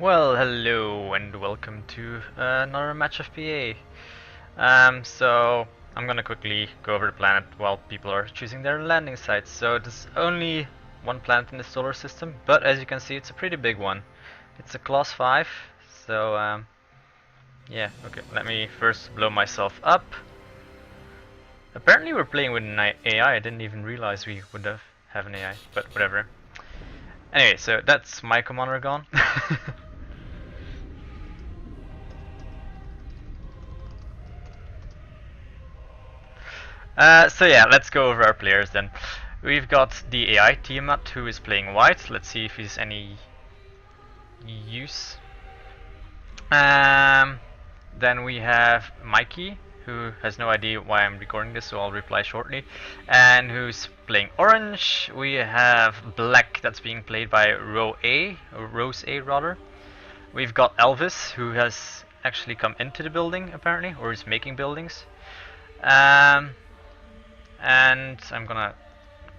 Well, hello and welcome to another match of PA. So I'm gonna quickly go over the planet while people are choosing their landing sites. So there's only one planet in the solar system, but as you can see, it's a pretty big one. It's a class 5, so yeah, okay, let me first blow myself up. Apparently we're playing with an AI, I didn't even realize we would have an AI, but whatever. Anyway, so that's my commander gone. So yeah, let's go over our players then. We've got the AI Tiamat who is playing white. Let's see if he's any use. Then we have Mikey, who has no idea why I'm recording this, so I'll reply shortly. And who's playing orange. We have black that's being played by RowsA, or RowsA rather. We've got Elvis, who has actually come into the building apparently, or is making buildings. And I'm gonna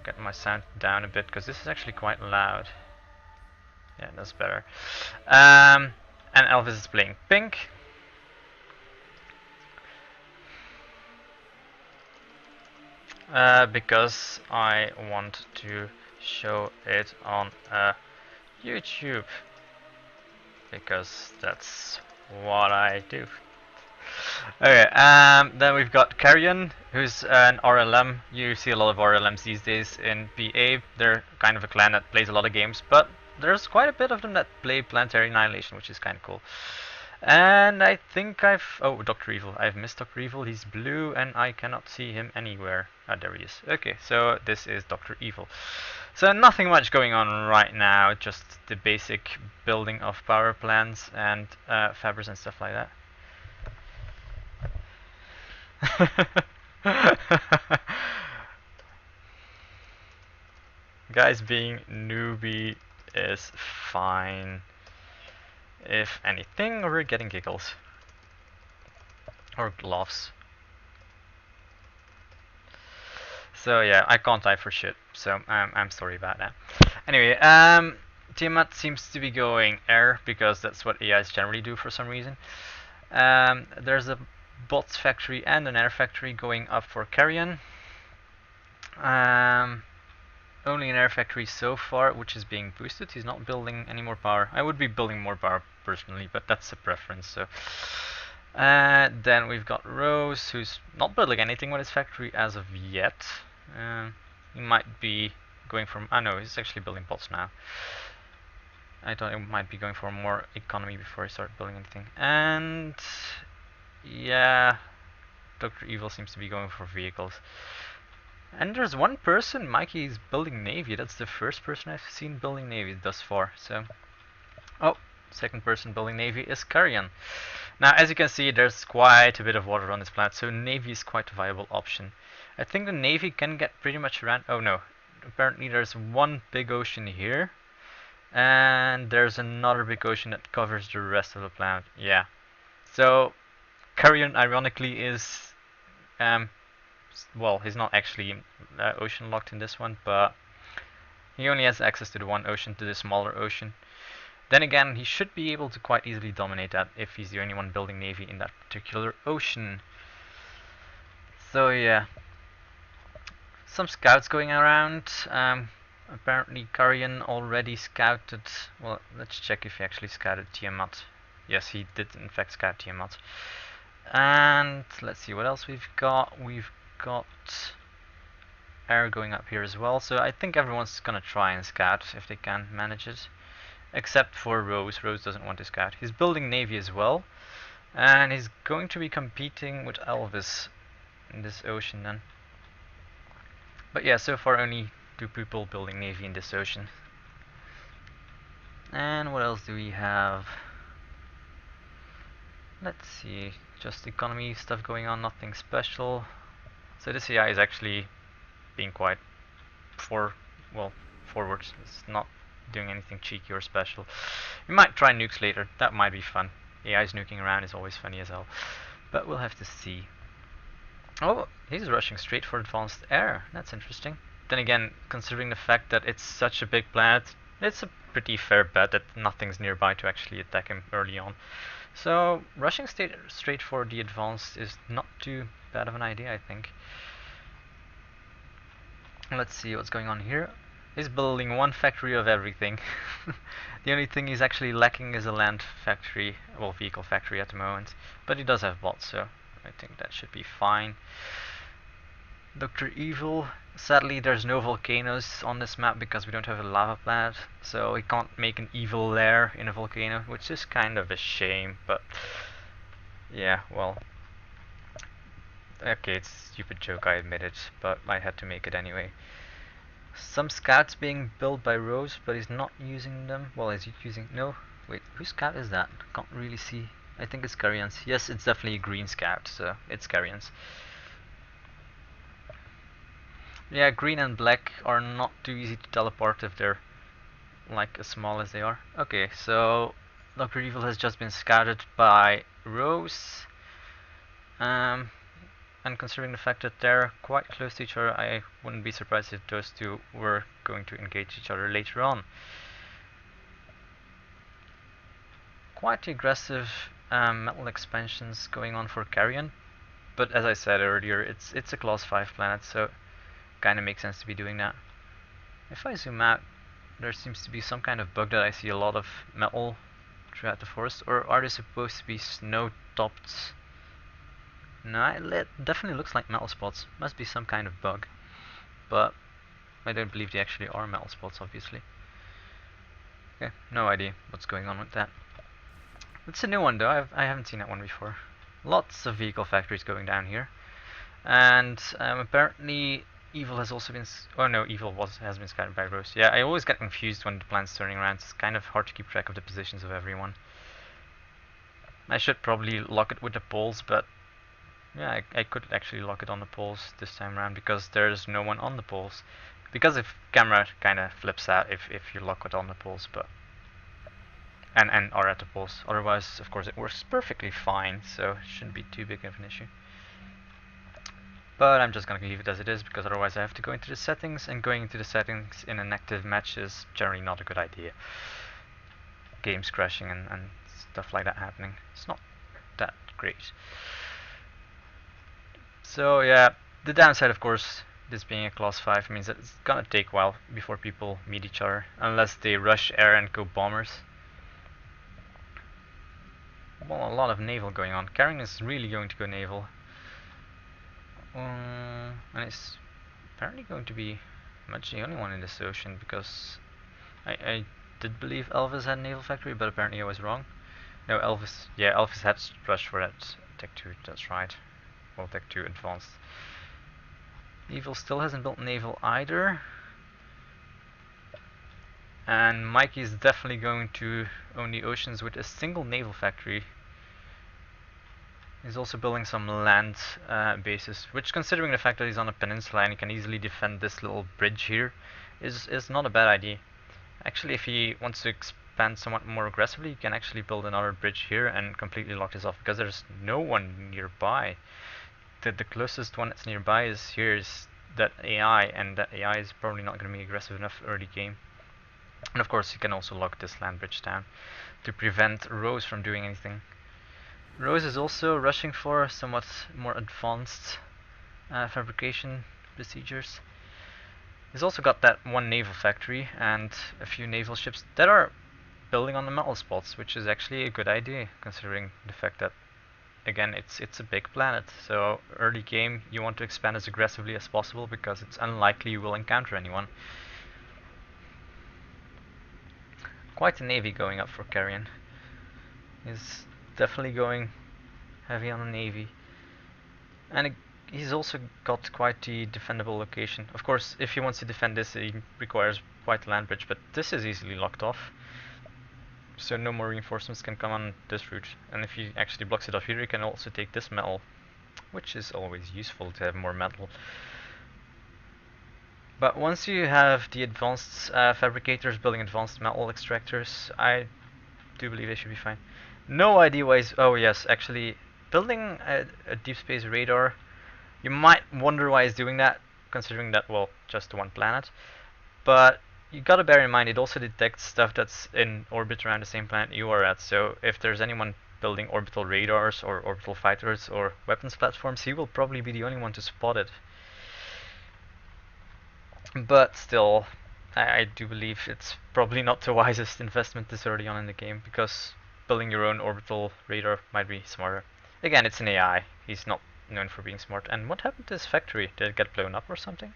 get my sound down a bit because this is actually quite loud. Yeah, that's better. And Elvis is playing pink. Because I want to show it on YouTube. Because that's what I do. Okay, then we've got Karian, who's an RLM. You see a lot of RLMs these days in PA. They're kind of a clan that plays a lot of games, but there's quite a bit of them that play Planetary Annihilation, which is kind of cool. And I think oh, DrEvil. I've missed DrEvil. He's blue, and I cannot see him anywhere. Ah, there he is. Okay, so this is DrEvil. So nothing much going on right now, just the basic building of power plants and fabrics and stuff like that. Guys, being newbie is fine. If anything, we're getting giggles. Or laughs. So yeah, I can't type for shit, so I'm sorry about that. Anyway, Tiamat seems to be going air because that's what AIs generally do for some reason. There's a bots factory and an air factory going up for Karian. Only an air factory so far, which is being boosted. He's not building any more power. I would be building more power personally, but that's a preference. So then we've got Rose, who's not building anything with his factory as of yet. He might be going for. No, he's actually building bots now. I thought he might be going for more economy before he started building anything. And yeah, DrEvil seems to be going for vehicles. And there's one person, Mikey, is building Navy. That's the first person I've seen building Navy thus far. So, oh, second person building Navy is Karian. Now, as you can see, there's quite a bit of water on this planet, so Navy is quite a viable option. I think the Navy can get pretty much around. Oh no, apparently there's one big ocean here, and there's another big ocean that covers the rest of the planet. Yeah. So, Karian, ironically, is well, he's not actually ocean locked in this one, but he only has access to the one ocean, to the smaller ocean. Then again, he should be able to quite easily dominate that if he's the only one building Navy in that particular ocean. So yeah, some scouts going around. Apparently Karian already scouted. Well, let's check if he actually scouted Tiamat. Yes, he did in fact scout Tiamat. And let's see what else we've got. We've got air going up here as well, so I think everyone's gonna try and scout if they can manage it, except for Rose. Rose doesn't want to scout. He's building Navy as well, and he's going to be competing with Elvis in this ocean then. But yeah, so far only 2 people building Navy in this ocean. And what else do we have? Let's see, just economy stuff going on, nothing special. So this AI is actually being quite forward. It's not doing anything cheeky or special. We might try nukes later, that might be fun. AI's nuking around is always funny as hell. But we'll have to see. Oh, he's rushing straight for advanced air. That's interesting. Then again, considering the fact that it's such a big planet, it's a pretty fair bet that nothing's nearby to actually attack him early on. So rushing straight for the advanced is not too bad of an idea, I think. Let's see what's going on here. He's building one factory of everything. The only thing he's actually lacking is a land factory, well, vehicle factory at the moment. But he does have bots, so I think that should be fine. DrEvil, sadly there's no volcanoes on this map because we don't have a lava planet, so we can't make an evil lair in a volcano, which is kind of a shame, but yeah, well, okay, it's a stupid joke, I admit it, but I had to make it anyway. Some scouts being built by Rose, but he's not using them. Well, is he using... No, wait, whose scout is that? Can't really see. I think it's Karian's. Yes, it's definitely a green scout, so it's Karian's. Yeah, green and black are not too easy to teleport if they're like as small as they are. Okay, so DrEvil has just been scouted by Rose. And considering the fact that they're quite close to each other, I wouldn't be surprised if those two were going to engage each other later on. Quite aggressive metal expansions going on for Karian, but as I said earlier, it's a class 5 planet, so kind of makes sense to be doing that. If I zoom out, there seems to be some kind of bug that I see a lot of metal throughout the forest, or are they supposed to be snow-topped? No, it definitely looks like metal spots. Must be some kind of bug. But I don't believe they actually are metal spots, obviously. Okay, no idea what's going on with that. It's a new one though, I haven't seen that one before. Lots of vehicle factories going down here. And apparently Evil has also been... Oh no, Evil has been scattered by Rose. Yeah, I always get confused when the plan's turning around. It's kind of hard to keep track of the positions of everyone. I should probably lock it with the poles, but yeah, I could actually lock it on the poles this time around because there's no one on the poles. Because if camera kind of flips out if you lock it on the poles, but and are at the poles. Otherwise, of course, it works perfectly fine, so it shouldn't be too big of an issue. But I'm just gonna leave it as it is because otherwise I have to go into the settings, and going into the settings in an active match is generally not a good idea. Games crashing and stuff like that happening. It's not that great. So yeah, the downside, of course, this being a class 5 means that it's gonna take a while before people meet each other, unless they rush air and go bombers. Well, a lot of naval going on. Karian is really going to go naval. And it's apparently going to be much the only one in this ocean, because I did believe Elvis had a naval factory, but apparently I was wrong. No, Elvis, yeah, Elvis had rushed for that Tech 2, that's right. Well, Tech 2 advanced. Evil still hasn't built naval either. And Mikey is definitely going to own the oceans with a single naval factory. He's also building some land bases, which, considering the fact that he's on a peninsula and he can easily defend this little bridge here, is not a bad idea. Actually, if he wants to expand somewhat more aggressively, he can actually build another bridge here and completely lock this off, because there's no one nearby. The closest one that's nearby is here is that AI, and that AI is probably not going to be aggressive enough early game. And of course, you can also lock this land bridge down to prevent Rose from doing anything. Rose is also rushing for somewhat more advanced fabrication procedures. He's also got that one naval factory and a few naval ships that are building on the metal spots, which is actually a good idea, considering the fact that, again, it's a big planet. So early game, you want to expand as aggressively as possible because it's unlikely you will encounter anyone. Quite a navy going up for Karian. He's definitely going heavy on the navy, and he's also got quite the defendable location. Of course, if he wants to defend this, he requires quite a land bridge, but this is easily locked off, so no more reinforcements can come on this route. And if he actually blocks it off here, he can also take this metal, which is always useful to have more metal. But once you have the advanced fabricators building advanced metal extractors, I do believe they should be fine. No idea why he's... Oh yes, actually, building a deep space radar, you might wonder why he's doing that, considering that, well, just one planet. But you gotta bear in mind it also detects stuff that's in orbit around the same planet you are at. So if there's anyone building orbital radars or orbital fighters or weapons platforms, he will probably be the only one to spot it. But still, I do believe it's probably not the wisest investment this early on in the game, because building your own orbital radar might be smarter. Again, it's an AI. He's not known for being smart. And what happened to his factory? Did it get blown up or something?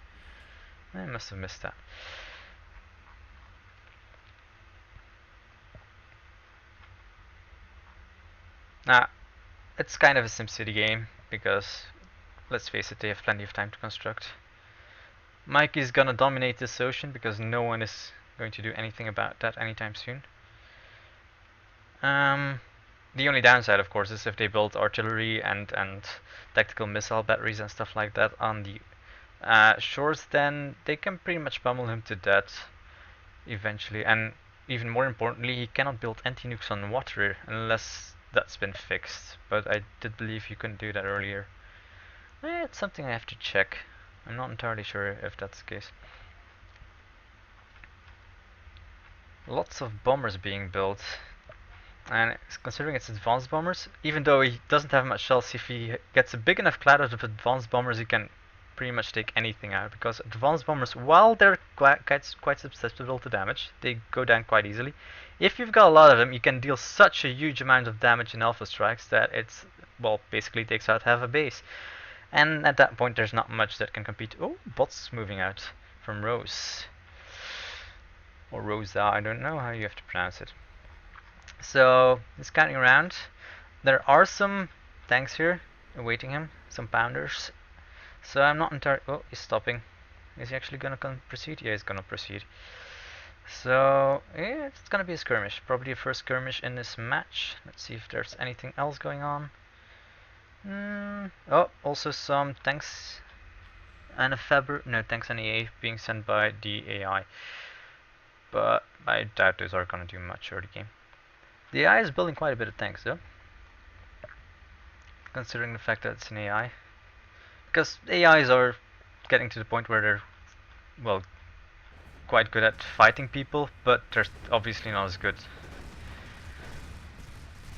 I must have missed that. Nah, it's kind of a SimCity game, because, let's face it, they have plenty of time to construct. Mike is gonna dominate this ocean, because no one is going to do anything about that anytime soon. The only downside, of course, is if they build artillery and tactical missile batteries and stuff like that on the shores, then they can pretty much pummel him to death eventually. And even more importantly, he cannot build anti-nukes on water unless that's been fixed. But I did believe you couldn't do that earlier. It's something I have to check. I'm not entirely sure if that's the case. Lots of bombers being built. And considering it's advanced bombers, even though he doesn't have much else, if he gets a big enough cloud of advanced bombers, he can pretty much take anything out. Because advanced bombers, while they're quite susceptible to damage, they go down quite easily. If you've got a lot of them, you can deal such a huge amount of damage in alpha strikes that it's, well, basically takes out half a base. And at that point, there's not much that can compete. Oh, bots moving out from Rose. Or RowsA, I don't know how you have to pronounce it. So he's scouting around. There are some tanks here awaiting him, some pounders. So I'm not entirely. Oh, he's stopping. Is he actually gonna proceed? Yeah, he's gonna proceed. So yeah, it's gonna be a skirmish. Probably a first skirmish in this match. Let's see if there's anything else going on. Oh, also some tanks and a tanks and EA being sent by the AI. But I doubt those are gonna do much early game. The AI is building quite a bit of tanks though, considering the fact that it's an AI. Because AIs are getting to the point where they're, well, quite good at fighting people, but they're obviously not as good.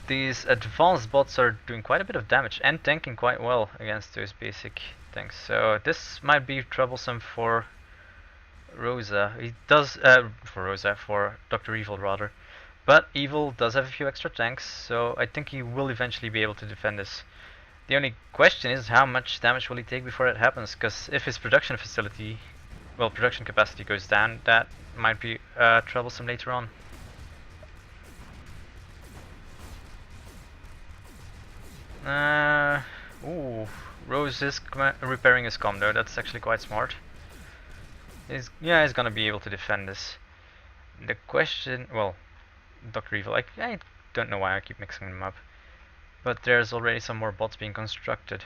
These advanced bots are doing quite a bit of damage and tanking quite well against those basic tanks. So this might be troublesome for RowsA. He does, for DrEvil rather. But Evil does have a few extra tanks, so I think he will eventually be able to defend this. The only question is how much damage will he take before that happens, because if his production facility, well, production capacity goes down, that might be troublesome later on. Rose is repairing his comm though, that's actually quite smart. He's gonna be able to defend this. The question, well, DrEvil, I don't know why I keep mixing them up. But there's already some more bots being constructed.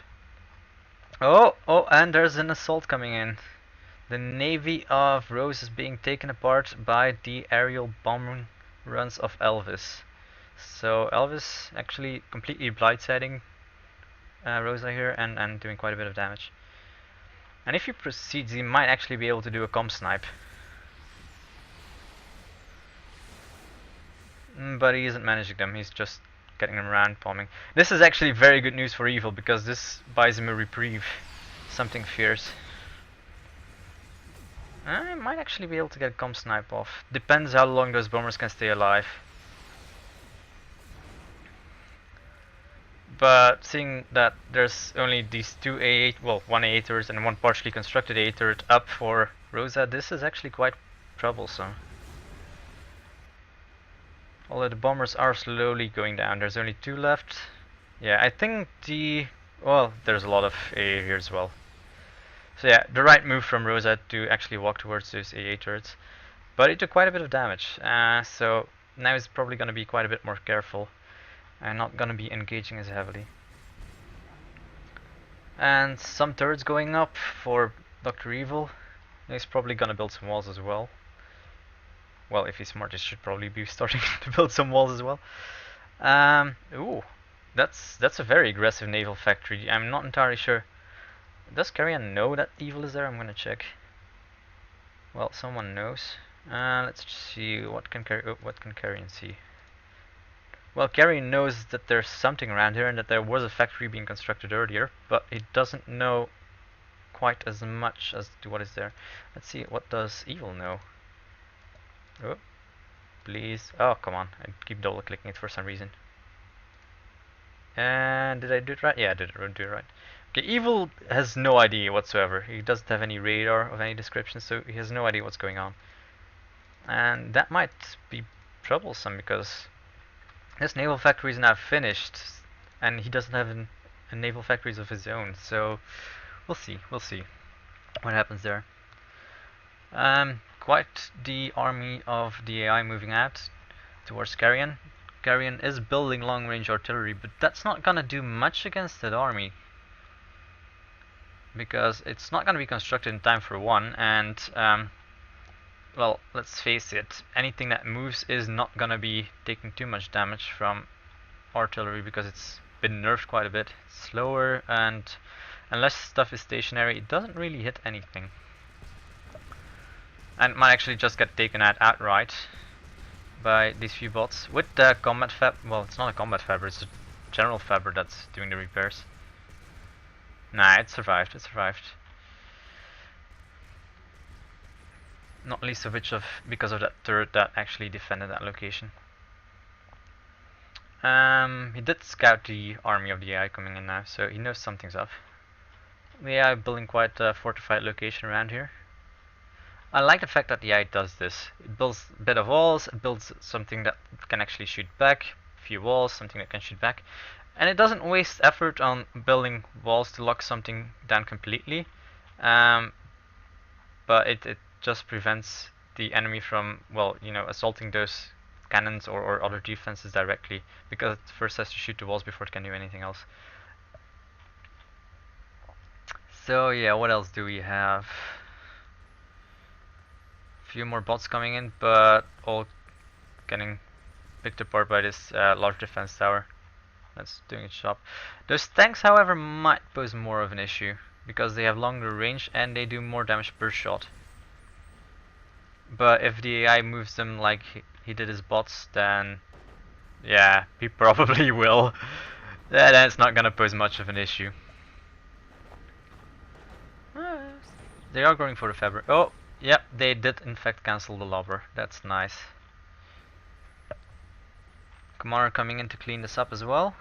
Oh, and there's an assault coming in. The navy of Rose is being taken apart by the aerial bombing runs of Elvis. So Elvis actually completely blindsiding RowsA here and doing quite a bit of damage. And if he proceeds, he might actually be able to do a comm snipe. But he isn't managing them, he's just getting them around, bombing. This is actually very good news for Evil, because this buys him a reprieve. Something fierce. I might actually be able to get a comm snipe off. Depends how long those bombers can stay alive. But seeing that there's only these two A8, well, one A8 turret and one partially constructed A8 turret up for RowsA, this is actually quite troublesome. Although the bombers are slowly going down, there's only two left. Yeah, I think well, there's a lot of AA here as well. So yeah, the right move from RowsA to actually walk towards those AA turrets. But it took quite a bit of damage, so now he's probably going to be quite a bit more careful and not going to be engaging as heavily. And some turrets going up for DrEvil. He's probably going to build some walls as well. Well, if he's smart, he should probably be starting to build some walls as well. Ooh, that's a very aggressive naval factory. I'm not entirely sure. Does Karian know that Evil is there? I'm gonna check. Well, someone knows. Let's see what can Karian see. Well, Karian knows that there's something around here and that there was a factory being constructed earlier, but he doesn't know quite as much as to what is there. Let's see, what does Evil know? Oh, please. Oh, come on. I keep double clicking it for some reason. And did I do it right? Yeah, I did do it right. Okay, Evil has no idea whatsoever. He doesn't have any radar of any description, so he has no idea what's going on. And that might be troublesome because his naval factory is now finished, and he doesn't have a naval factories of his own. So we'll see what happens there. Quite the army of the AI moving out towards Karian. Karian is building long-range artillery, but that's not gonna do much against that army because it's not gonna be constructed in time for one, and well, let's face it, anything that moves is not gonna be taking too much damage from artillery because it's been nerfed quite a bit. It's slower, and unless stuff is stationary, it doesn't really hit anything. And might actually just get taken out outright by these few bots with the combat fab. Well, it's not a combat fabber, it's a general fabber that's doing the repairs. Nah, it survived, Not least of which because of that turret that actually defended that location. He did scout the army of the AI coming in now, so he knows something's up. The AI building quite a fortified location around here. I like the fact that the AI does this. It builds a bit of walls, it builds something that can actually shoot back, a few walls, something that can shoot back. And it doesn't waste effort on building walls to lock something down completely. But it just prevents the enemy from, well, you know, assaulting those cannons or other defenses directly, because it first has to shoot the walls before it can do anything else. So yeah, what else do we have? Few more bots coming in, but all getting picked apart by this large defense tower that's doing its job. Those tanks, however, might pose more of an issue because they have longer range and they do more damage per shot. But if the AI moves them like he did his bots, then yeah, he probably will. Then it's not gonna pose much of an issue. They are going for the fabric. Oh, yep, they did in fact cancel the lobber. That's nice. Commander coming in to clean this up as well.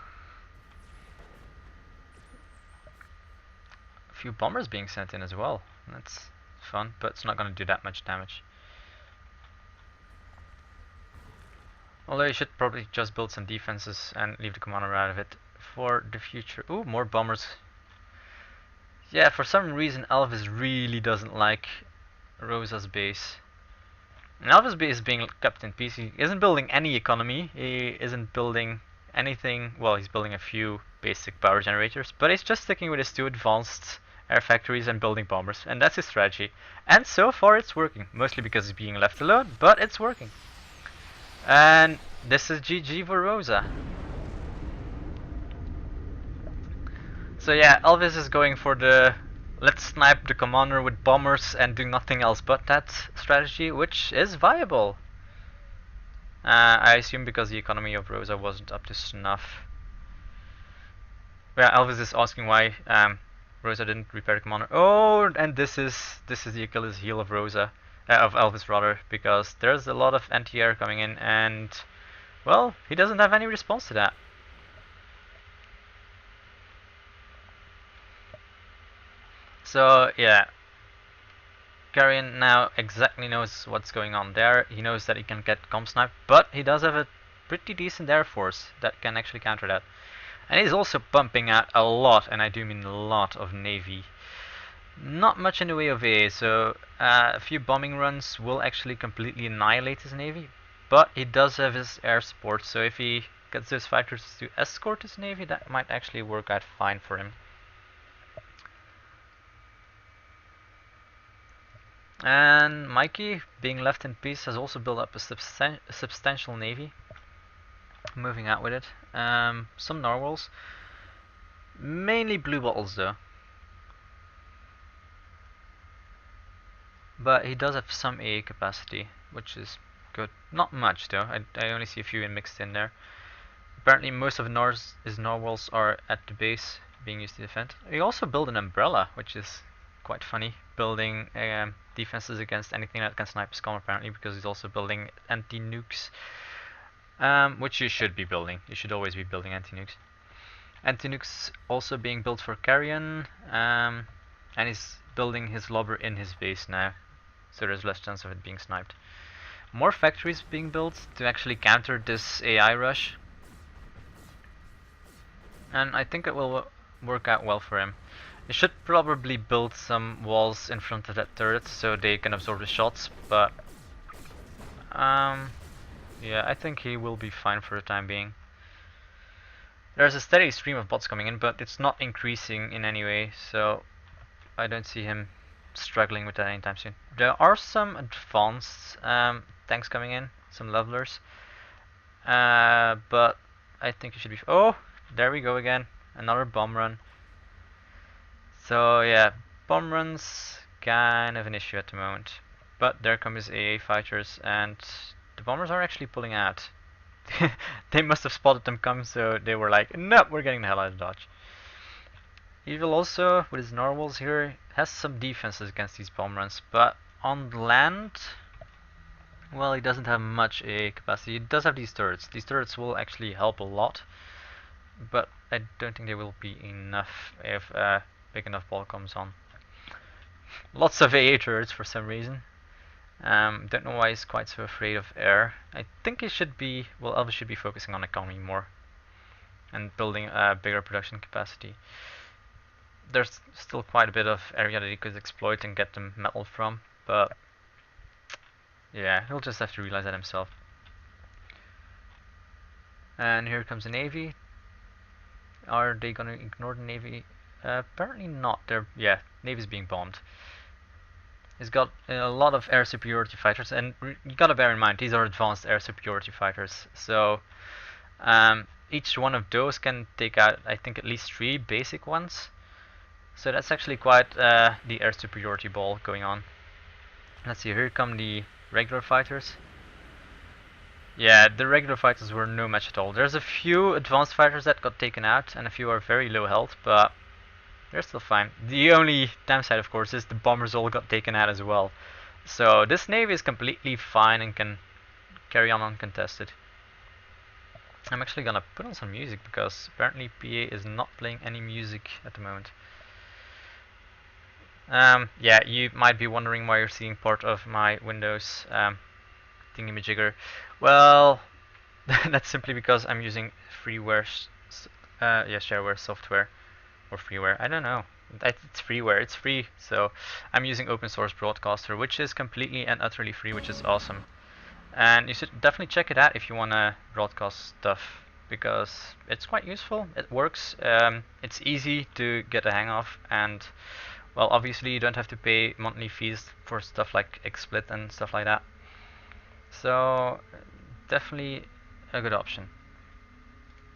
A few bombers being sent in as well. That's fun, but it's not going to do that much damage. Although you should probably just build some defenses and leave the commander out of it for the future. Ooh, more bombers. Yeah, for some reason Elvis really doesn't like RowsA's base. And Elvis' base is being kept in peace. He isn't building any economy. He isn't building anything. Well, he's building a few basic power generators, but he's just sticking with his two advanced air factories and building bombers, and that's his strategy. And so far it's working, mostly because he's being left alone, but it's working. And this is GG for RowsA. So yeah, Elvis is going for the let's snipe the commander with bombers and do nothing else but that strategy, which is viable. I assume because the economy of RowsA wasn't up to snuff. Yeah, Elvis is asking why RowsA didn't repair the commander. Oh, and this is the Achilles heel of RowsA, of Elvis rather, because there's a lot of anti-air coming in, and well, he doesn't have any response to that. So yeah, Karian now exactly knows what's going on there. He knows that he can get comp sniped, but he does have a pretty decent air force that can actually counter that. And he's also pumping out a lot, and I do mean a lot, of navy. Not much in the way of AA, so a few bombing runs will actually completely annihilate his navy, but he does have his air support, so if he gets those fighters to escort his navy, that might actually work out fine for him. And Mikey, being left in peace, has also built up a substantial navy. Moving out with it. Some narwhals. Mainly blue bottles though. But he does have some AA capacity. which is good. Not much though. I only see a few mixed in there. Apparently most of his narwhals are at the base being used to defend. He also built an umbrella, which is quite funny. Building defenses against anything that can snipe his comm apparently, because he's also building anti-nukes. Which you should be building. You should always be building anti-nukes. Anti-nukes also being built for Karian. And he's building his lobber in his base now. So there's less chance of it being sniped. More factories being built to actually counter this AI rush. And I think it will work out well for him. He should probably build some walls in front of that turret so they can absorb the shots, but yeah, I think he will be fine for the time being. There's a steady stream of bots coming in, but it's not increasing in any way, so I don't see him struggling with that anytime soon. There are some advanced tanks coming in, some levelers, but I think it should be. Oh, there we go again, another bomb run. So yeah, bomb runs kind of an issue at the moment. But there come his AA fighters, and the bombers are actually pulling out. They must have spotted them come, so they were like, no, we're getting the hell out of Dodge. DrEvil also, with his narwhals here, has some defenses against these bomb runs, but on land, well, he doesn't have much AA capacity. He does have these turrets. These turrets will actually help a lot, but I don't think they will be enough if big enough ball comes on. Lots of AA turrets for some reason. Don't know why he's quite so afraid of air. I think he should be, well, Elvis should be focusing on economy more and building a bigger production capacity. There's still quite a bit of area that he could exploit and get the metal from, but yeah, he'll just have to realize that himself. And here comes the Navy. Are they gonna ignore the Navy? Apparently not. Yeah, Navy's being bombed. He's got a lot of air superiority fighters, and you gotta bear in mind these are advanced air superiority fighters. So each one of those can take out, I think, at least 3 basic ones. So that's actually quite the air superiority ball going on. Let's see, here come the regular fighters. Yeah, the regular fighters were no match at all. There's a few advanced fighters that got taken out, and a few are very low health, but they're still fine. The only downside, of course, is the bombers all got taken out as well. So this navy is completely fine and can carry on uncontested. I'm actually gonna put on some music because apparently PA is not playing any music at the moment. Yeah, you might be wondering why you're seeing part of my Windows thingamajigger. Well, that's simply because I'm using freeware, shareware software. Or freeware, I don't know. It's freeware, it's free. So I'm using open source broadcaster, which is completely and utterly free, which is awesome. And you should definitely check it out if you want to broadcast stuff, because it's quite useful. It works. It's easy to get a hang of, and well, obviously you don't have to pay monthly fees for stuff like XSplit and stuff like that. So definitely a good option.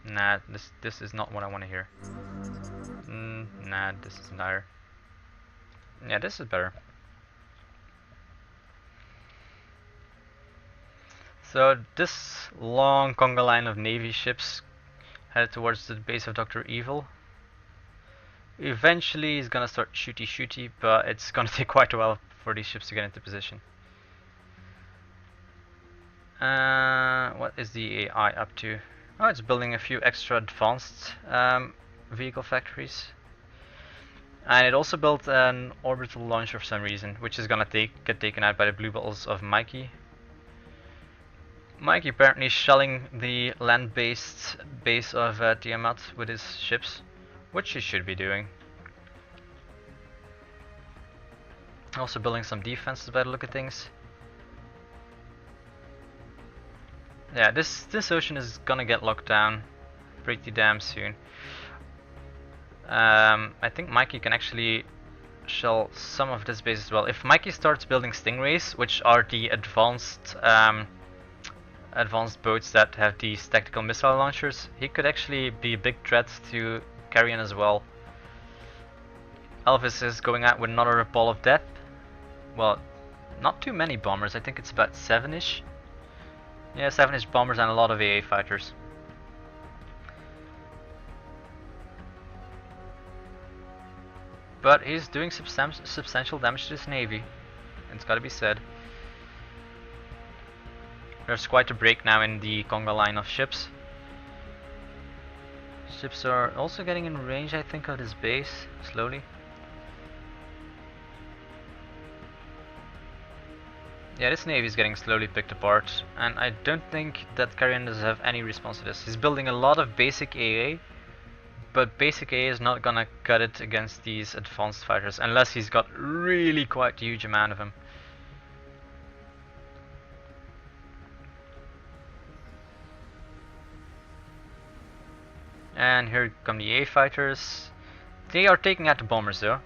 Nah, this is not what I want to hear. Nah, this is better. Yeah, this is better. So this long conga line of navy ships headed towards the base of DrEvil. Eventually he's gonna start shooty, but it's gonna take quite a while for these ships to get into position. What is the AI up to? Oh, it's building a few extra advanced vehicle factories. And it also built an orbital launcher for some reason, which is gonna get taken out by the blue bottles of Mikey. Mikey apparently shelling the land-based base of Tiamat with his ships, which he should be doing. Also building some defenses by the look of things. Yeah, this ocean is gonna get locked down pretty damn soon. I think Mikey can actually shell some of this base as well. If Mikey starts building Stingrays, which are the advanced boats that have these tactical missile launchers, he could actually be a big threat to Karian as well. Elvis is going out with another ball of death. Well, not too many bombers. I think it's about 7-ish. Yeah, 7-ish bombers and a lot of AA fighters. But he's doing substantial damage to his navy. It's gotta be said. There's quite a break now in the conga line of ships. Ships are also getting in range, I think, of this base, slowly. Yeah, this navy is getting slowly picked apart, and I don't think that Karian does have any response to this. He's building a lot of basic AA, but basic AA is not gonna cut it against these advanced fighters, unless he's got really quite a huge amount of them. And here come the AA fighters. They are taking out the bombers though.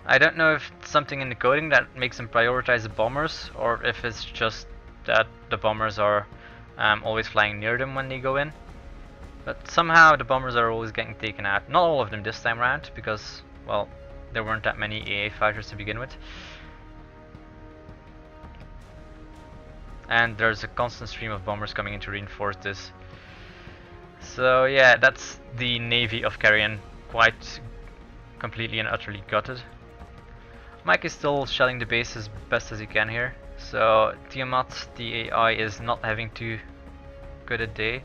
I don't know if it's something in the coding that makes them prioritize the bombers, or if it's just that the bombers are always flying near them when they go in. But somehow the bombers are always getting taken out. Not all of them this time around, because, well, there weren't that many AA fighters to begin with. And there's a constant stream of bombers coming in to reinforce this. So yeah, that's the navy of Karian, quite completely and utterly gutted. Mike is still shelling the base as best as he can here, so Tiamat, the AI, is not having too good a day.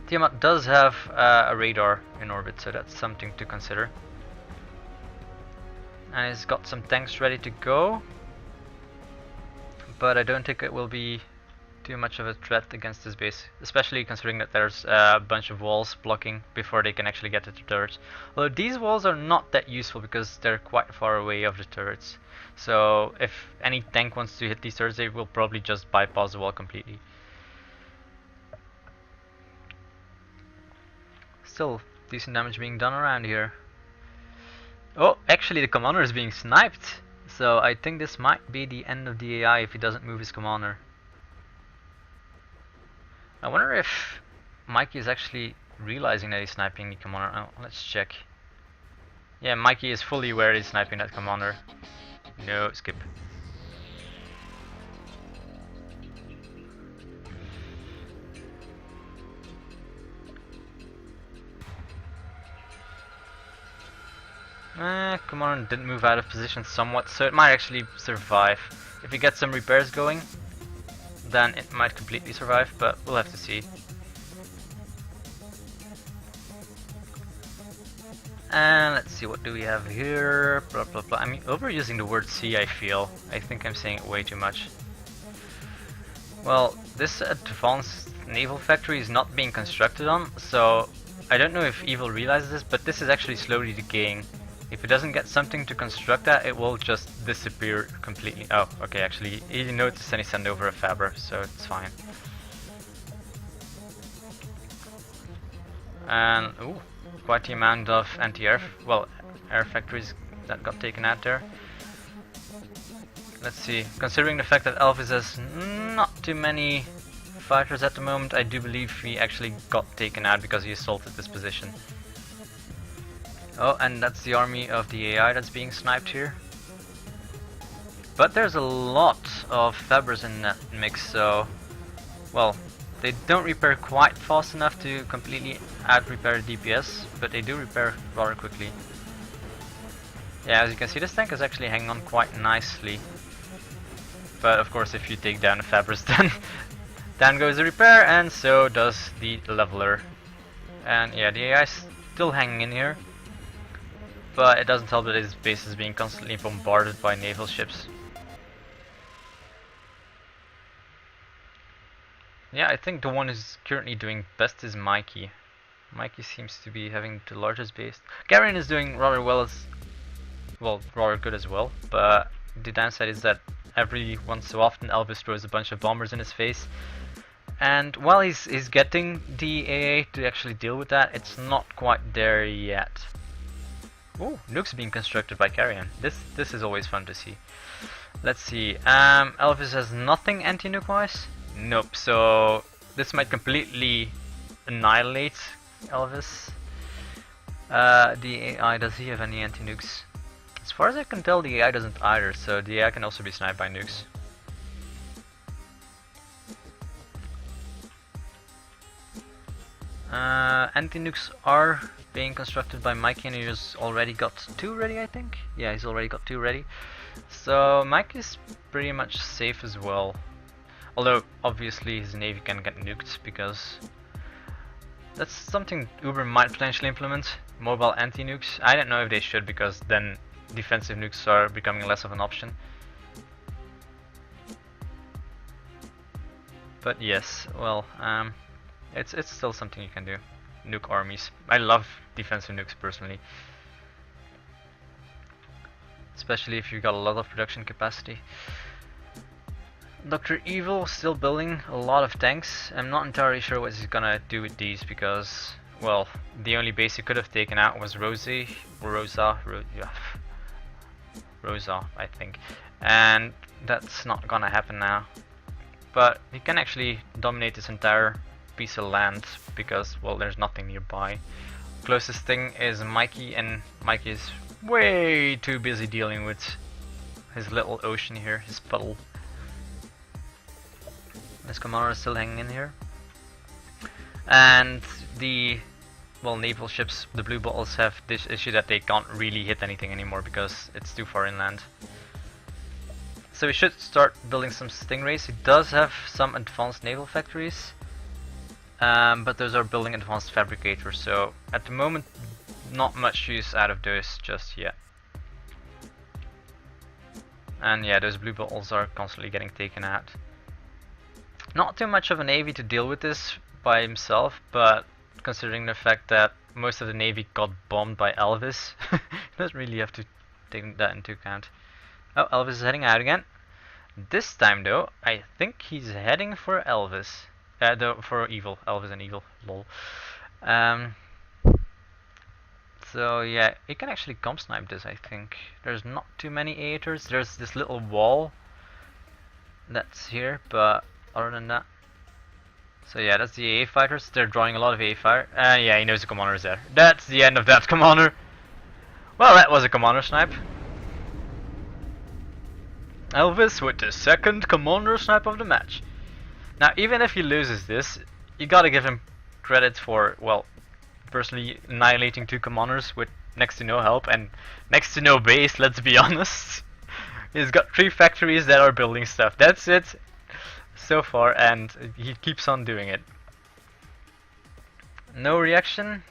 Tiamat does have a radar in orbit, so that's something to consider. And he's got some tanks ready to go, but I don't think it will be too much of a threat against this base, especially considering that there's a bunch of walls blocking before they can actually get to the turrets. Although these walls are not that useful because they're quite far away of the turrets, so if any tank wants to hit these turrets, they will probably just bypass the wall completely. Still decent damage being done around here. Oh, actually the commander is being sniped, so I think this might be the end of the AI if he doesn't move his commander. I wonder if Mikey is actually realizing that he's sniping the commander. Oh, let's check. Yeah, Mikey is fully aware he's sniping that commander. No, skip. Commander didn't move out of position somewhat, so it might actually survive. If he gets some repairs going, then it might completely survive, but we'll have to see. And let's see, what do we have here? Blah blah blah. I'm overusing the word sea, I feel. I think I'm saying it way too much. Well, this advanced naval factory is not being constructed on, so I don't know if Evil realizes this, but this is actually slowly decaying. If it doesn't get something to construct that, it will just disappear completely. Oh, okay, actually, he noticed and he sent over a Faber, so it's fine. And, ooh, quite the amount of anti-air, well, air factories that got taken out there. Let's see, considering the fact that Elvis has not too many fighters at the moment, I do believe he actually got taken out because he assaulted this position. Oh, and that's the army of the AI that's being sniped here. But there's a lot of Fabers in that mix, so, well, they don't repair quite fast enough to completely out-repair DPS, but they do repair rather quickly. Yeah, as you can see, this tank is actually hanging on quite nicely. But of course, if you take down the Fabers, then down goes the repair, and so does the leveler. And yeah, the AI is still hanging in here. But it doesn't help that his base is being constantly bombarded by naval ships. Yeah, I think the one who's currently doing best is Mikey. Mikey seems to be having the largest base. Karian is doing rather well rather good as well, but the downside is that every once so often Elvis throws a bunch of bombers in his face. And while he's getting the AA to actually deal with that, it's not quite there yet. Ooh, nukes being constructed by Karian. This is always fun to see. Let's see. Elvis has nothing anti-nuke wise. Nope. So this might completely annihilate Elvis. The AI, does he have any anti-nukes? As far as I can tell, the AI doesn't either, so the AI can also be sniped by nukes. Anti-nukes are being constructed by Mikey, and he's already got 2 ready, I think. Yeah, he's already got 2 ready. So Mike is pretty much safe as well. Although obviously his navy can get nuked, because that's something Uber might potentially implement. Mobile anti-nukes. I don't know if they should, because then defensive nukes are becoming less of an option. But yes, well, it's still something you can do. Nuke armies. I love defensive nukes personally, especially if you've got a lot of production capacity. DrEvil still building a lot of tanks. I'm not entirely sure what he's gonna do with these, because, well, the only base he could have taken out was RowsA, I think, and that's not gonna happen now. But he can actually dominate this entire piece of land, because, well, there's nothing nearby. Closest thing is Mikey, and Mikey is way too busy dealing with his little ocean here, his puddle. This commander is still hanging in here. And the, well, naval ships, the blue bottles, have this issue that they can't really hit anything anymore because it's too far inland. So we should start building some stingrays. He does have some advanced naval factories, but those are building advanced fabricators, so at the moment not much use out of those just yet. And yeah, those blue bottles are constantly getting taken out. Not too much of a navy to deal with this by himself, but considering the fact that most of the navy got bombed by Elvis, he doesn't really have to take that into account. Oh, Elvis is heading out again. This time though, I think he's heading for Elvis. For Evil. Elvis and Evil. Lol. So yeah, he can actually comp snipe this, I think. There's not too many aeters. There's this little wall that's here, but other than that. So yeah, that's the AA fighters. They're drawing a lot of AA fire. Yeah, he knows the commander is there. That's the end of that commander. Well, that was a commander snipe. Elvis with the second commander snipe of the match. Now, even if he loses this, you gotta give him credit for, well, personally annihilating 2 commanders with next to no help and next to no base, let's be honest. He's got 3 factories that are building stuff. That's it so far, and he keeps on doing it. No reaction?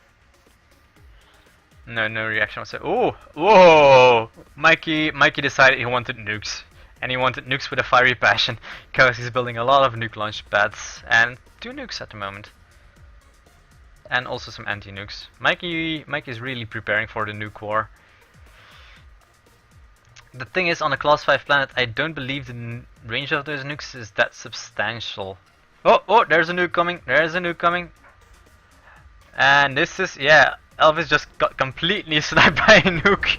No reaction. So, oh, whoa! Mikey decided he wanted nukes. And he wanted nukes with a fiery passion, because he's building a lot of nuke launch pads, and 2 nukes at the moment. And also some anti-nukes. Mikey is really preparing for the nuke war. The thing is, on a class 5 planet, I don't believe the range of those nukes is that substantial. Oh, there's a nuke coming, And this is, yeah, Elvis just got completely sniped by a nuke.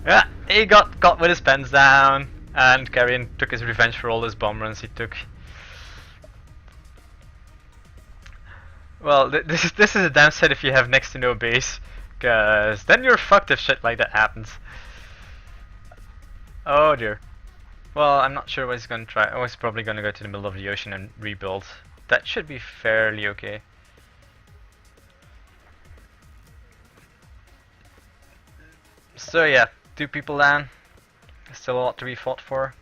Yeah, he got caught with his pens down, and Karian took his revenge for all those bomb runs he took. Well, this is a downside if you have next to no base, cause then you're fucked if shit like that happens. Oh dear. Well, I'm not sure what he's gonna try. Oh, he's probably gonna go to the middle of the ocean and rebuild. That should be fairly okay. So yeah, 2 people down. Still a lot to be fought for.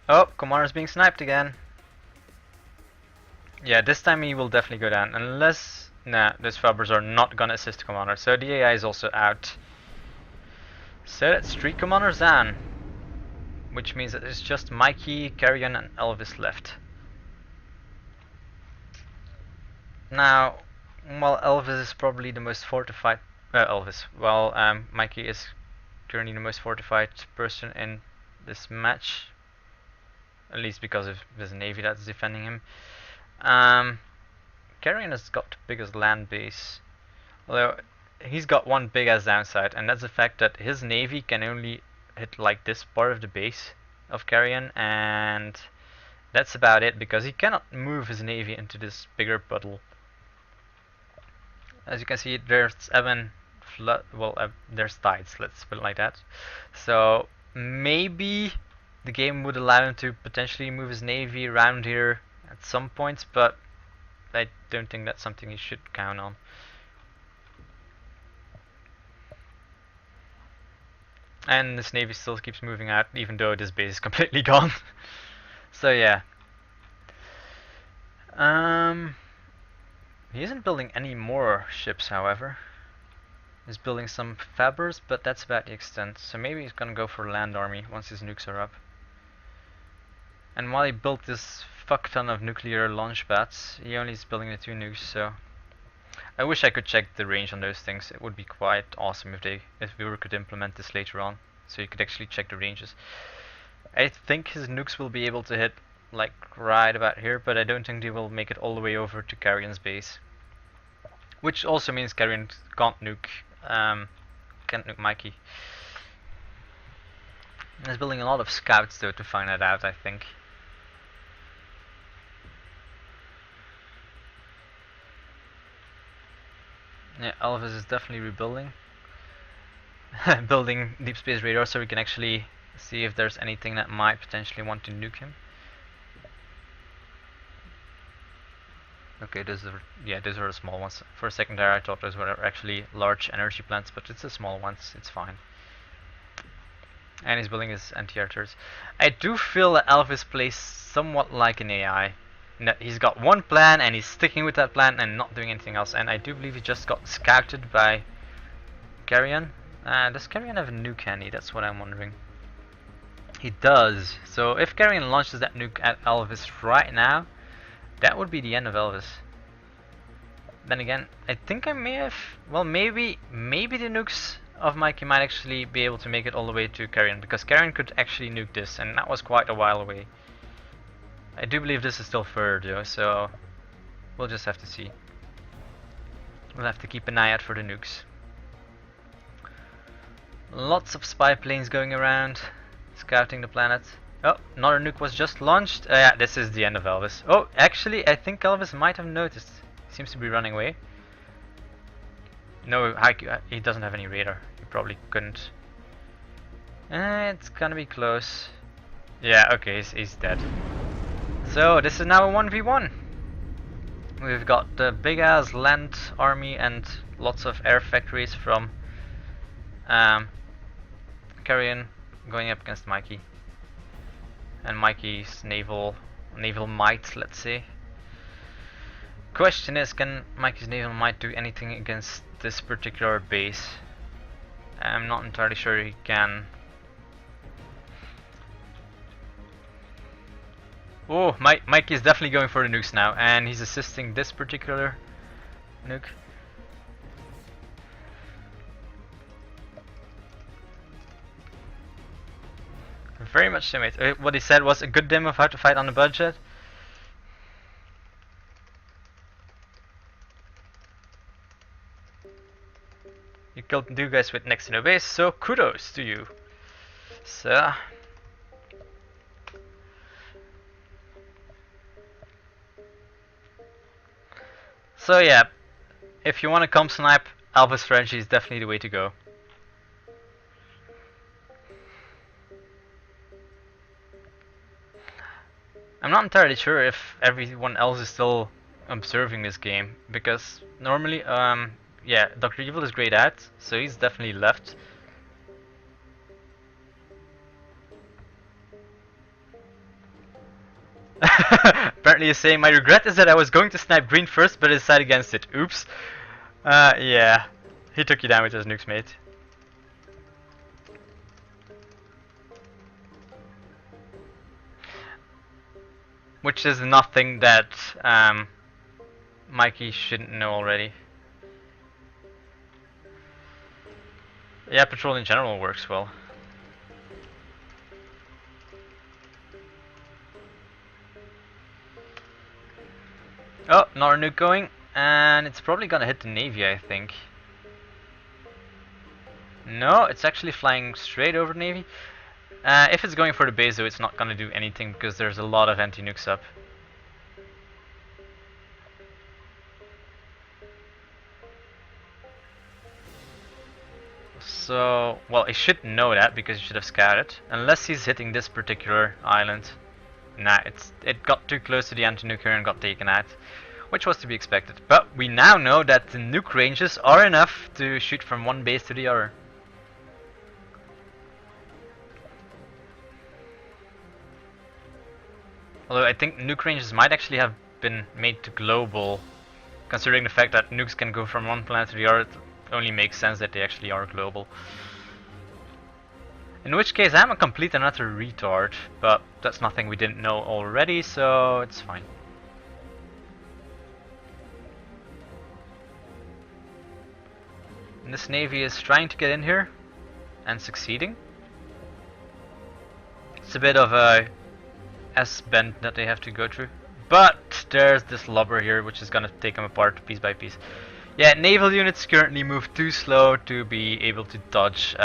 Oh, commander's being sniped again. Yeah, this time he will definitely go down, unless... Nah, those fabbers are not gonna assist commander, so the AI is also out. So that's 3 commanders down. Which means that it's just Mikey, Karian and Elvis left. Now, while Elvis is probably the most fortified... Mikey is currently the most fortified person in this match. At least because of his navy that's defending him. Karian has got the biggest land base, although he's got one big ass downside, and that's the fact that his navy can only hit like this part of the base of Karian, and that's about it, because he cannot move his navy into this bigger puddle. As you can see, there's Evan flood. Well, there's tides. Let's put it like that. So maybe the game would allow him to potentially move his navy around here at some points, but I don't think that's something he should count on. And this navy still keeps moving out, even though this base is completely gone. So yeah. He isn't building any more ships, however. He's building some fabbers, but that's about the extent. So maybe he's gonna go for land army once his nukes are up. And while he built this fuck ton of nuclear launch pads, he only is building the 2 nukes, so I wish I could check the range on those things. It would be quite awesome if we could implement this later on, so you could actually check the ranges. I think his nukes will be able to hit like right about here, but I don't think they will make it all the way over to Karian's base. Which also means Karian can't nuke Mikey. He's building a lot of scouts though to find that out, I think. Yeah, Elvis is definitely rebuilding. Building deep space radar so we can actually see if there's anything that might potentially want to nuke him. Okay, those are the small ones. For a second there I thought those were actually large energy plants, but it's the small ones, it's fine. And he's building his anti-air turrets. I do feel that Elvis plays somewhat like an AI. He's got one plan and he's sticking with that plan and not doing anything else. And I do believe he just got scouted by Karian. Does Karian have a nuke handy? That's what I'm wondering. He does. So if Karian launches that nuke at Elvis right now, that would be the end of Elvis. Then again, I think I may have... Well, maybe the nukes of Mikey might actually be able to make it all the way to Karian, because Karian could actually nuke this, and that was quite a while away. I do believe this is still further though, so we'll just have to see. We'll have to keep an eye out for the nukes. Lots of spy planes going around, scouting the planet. Oh, another nuke was just launched. Yeah, this is the end of Elvis. Oh, actually, I think Elvis might have noticed. He seems to be running away. No, he doesn't have any radar. He probably couldn't. It's gonna be close. Yeah, okay, he's dead. So this is now a 1v1. We've got the big ass land army and lots of air factories from Karian going up against Mikey. And Mikey's naval might, let's say. Question is, can Mikey's naval might do anything against this particular base? I'm not entirely sure he can. Oh, Mikey is definitely going for the nukes now, and he's assisting this particular nuke. Very much so, mate. What he said was a good demo of how to fight on a budget. You killed 2 guys with next to no base, so kudos to you. So yeah, if you want to comp snipe, Elvis strategy is definitely the way to go. I'm not entirely sure if everyone else is still observing this game, because normally, yeah, DrEvil is grayed out, so he's definitely left. Apparently he's saying, my regret is that I was going to snipe green first, but I decided against it. Oops. Yeah, he took you down with his nukes, mate. Which is nothing that Mikey shouldn't know already. Yeah, patrol in general works well. Oh, another nuke going, and it's probably gonna hit the navy, I think. No, it's actually flying straight over the navy. If it's going for the base though, it's not gonna do anything because there's a lot of anti-nukes up. So, well, he should know that because he should have scouted. Unless he's hitting this particular island. Nah, it got too close to the anti-nuke here and got taken out. Which was to be expected. But we now know that the nuke ranges are enough to shoot from one base to the other. Although I think nuke ranges might actually have been made to global. Considering the fact that nukes can go from one planet to the other, it only makes sense that they actually are global. In which case I'm a complete and utter retard, but that's nothing we didn't know already, so it's fine. And this navy is trying to get in here and succeeding. It's a bit of a S-bend that they have to go through. But there's this lubber here which is gonna take them apart piece by piece. Yeah, naval units currently move too slow to be able to dodge